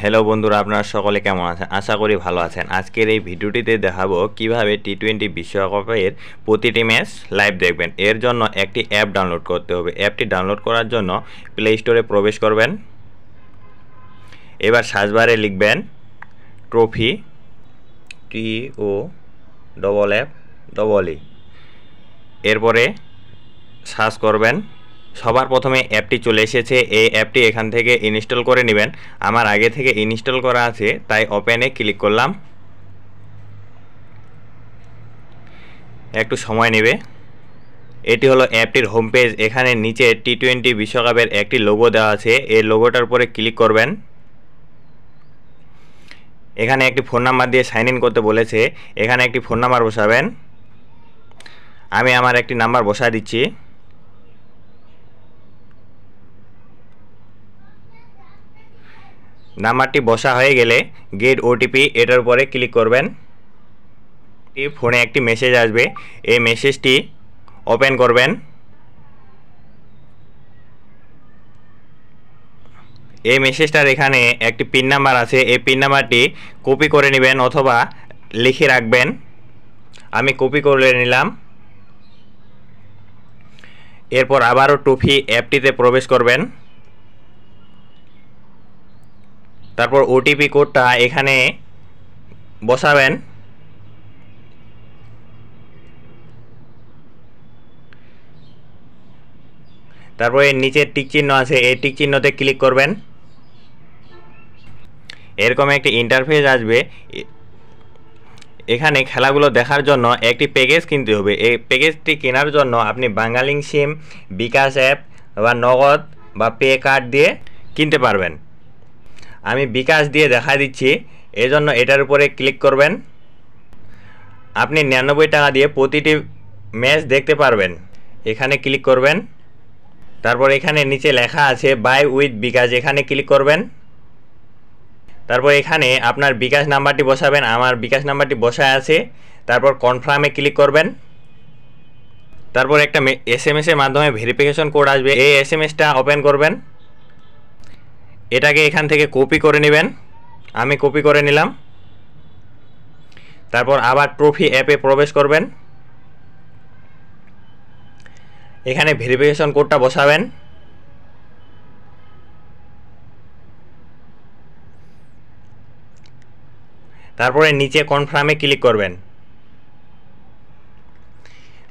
Hello বন্ধুরা, আপনারা সকলে কেমন আছেন? আশা করি ভালো আছেন। আজকের এই ভিডিওটিতে দেখাবো কিভাবে টি-20 বিশ্বকাপের প্রতিটি ম্যাচ লাইভ দেখবেন। এর জন্য একটি অ্যাপ ডাউনলোড করতে হবে। অ্যাপটি ডাউনলোড করার জন্য প্লে স্টোরে প্রবেশ করবেন। এবার সার্চ বারে লিখবেন ট্রফি, TOFFEE। এরপরে সার্চ করবেন। সবার প্রথমে অ্যাপটি চলে এসেছে। এই অ্যাপটি এখান থেকে ইনস্টল করে নেবেন। আমার আগে থেকে ইনস্টল করা আছে, তাই ওপেনে ক্লিক করলাম। একটু সময় নেবে। এটি হলো অ্যাপটির হোম পেজ। এখানে নিচে টি-20 বিশ্বকাপের একটি লোগো দেওয়া আছে। এই লোগোটার উপরে ক্লিক করবেন। এখানে একটি ফোন নাম্বার দিয়ে সাইন ইন করতে বলেছে। এখানে একটি ফোন নাম্বার বসাবেন। আমি আমার একটি নাম্বার বসা দিচ্ছি। নাম্বারটি বসা হয়ে গেলে গেট ওটিপি এটার উপরে ক্লিক করবেন। ফোনে একটি মেসেজ আসবে। এই মেসেজটি ওপেন করবেন। এই মেসেজটার এখানে একটি পিন নাম্বার আছে। এই পিন নাম্বারটি কপি করে নেবেন অথবা লিখে রাখবেন। আমি কপি করে নিলাম। এরপর আবারও ট্রফি অ্যাপটিতে প্রবেশ করবেন। তারপর ওটিপি কোডটা এখানে বসাবেন। তারপর এর নিচে টিক চিহ্ন আছে, এই টিক চিহ্নতে ক্লিক করবেন। এরকম একটি ইন্টারফেস আসবে। এখানে খেলাগুলো দেখার জন্য একটি প্যাকেজ কিনতে হবে। এই প্যাকেজটি কেনার জন্য আপনি বাংলালিংক সিম, বিকাশ অ্যাপ বা নগদ বা পে কার্ড দিয়ে কিনতে পারবেন। আমি বিকাশ দিয়ে দেখা দিচ্ছি, এজন্য এটার উপরে ক্লিক করবেন। আপনি 99 টাকা দিয়ে প্রতিটি ম্যাচ দেখতে পারবেন। এখানে ক্লিক করবেন। তারপর এখানে নিচে লেখা আছে বাই উইথ বিকাশ, এখানে ক্লিক করবেন। তারপর এখানে আপনার বিকাশ নাম্বারটি বসাবেন। আমার বিকাশ নাম্বারটি বসায় আছে। তারপর কনফার্মে ক্লিক করবেন। তারপর একটা SMS এর মাধ্যমে ভেরিফিকেশন কোড আসবে। এই SMSটা ওপেন করবেন। এটাকে এখান থেকে কপি করে নেবেন। আমি কপি করে নিলাম। তারপর আবার ট্রফি অ্যাপে প্রবেশ করবেন। এখানে ভেরিফিকেশন কোডটা বসাবেন। তারপরে নিচে কনফার্মে ক্লিক করবেন।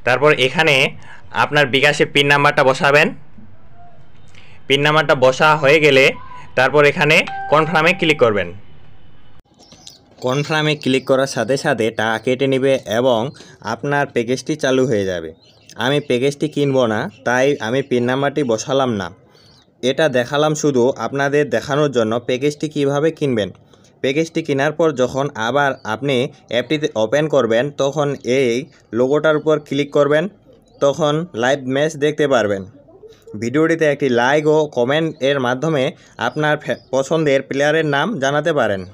তারপর এখানে আপনার বিকাশে পিন নাম্বারটা বসাবেন। পিন নাম্বারটা বসা হয়ে গেলে তারপর এখানে কনফার্মে ক্লিক করবেন। কনফার্মে ক্লিক করার সাথে সাথে টাকা কেটে নেবে এবং আপনার প্যাকেজটি চালু হয়ে যাবে। আমি প্যাকেজটি কিনবো না, তাই আমি পিন নাম্বারটি বসালাম না। এটা দেখালাম শুধু আপনাদের দেখানোর জন্য প্যাকেজটি কিভাবে কিনবেন। প্যাকেজটি কেনার পর যখন আবার আপনি অ্যাপটিতে ওপেন করবেন, তখন এই লোগোটার উপর ক্লিক করবেন। তখন লাইভ ম্যাচ দেখতে পারবেন। ভিডিওটিতে একটি লাইক ও কমেন্ট এর মাধ্যমে আপনার পছন্দের প্লেয়ারের নাম জানাতে পারেন।